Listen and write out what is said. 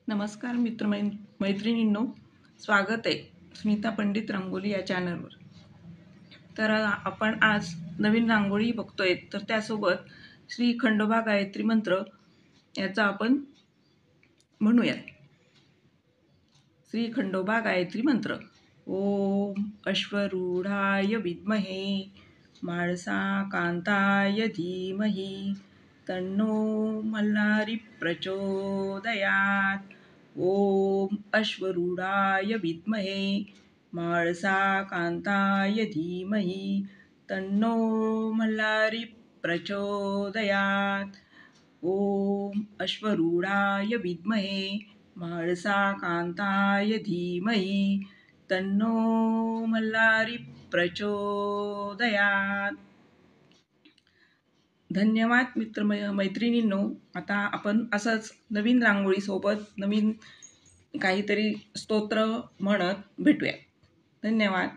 नमस्कार मैत्रिणींनो, स्वागत आहे स्मिता पंडित रंगोली या चॅनलवर। तर आपण आज नवीन रांगोळी बघतोय, तर त्यासोबत श्री खंडोबा गायत्री मंत्र याचा आपण म्हणूयात। श्री खंडोबा गायत्री मंत्र। ओम अश्वरूढाय विद्महे माळसा कांताय धीमहि तन्नो मल्हारी प्रचोदयात्। ओम अश्वरूढाय विद्महे माळसा कांताय धीमहि तन्नो मल्हारी प्रचोदयात्। ओम अश्वरूढाय विद्महे माळसा कांताय धीमहि तन्नो मल्हारी प्रचोदयात्। धन्यवाद मैत्रिणींनो। आता आपण असंच नवीन रांगोळी सोबत नवीन काहीतरी स्तोत्र म्हणत भेटूया। धन्यवाद।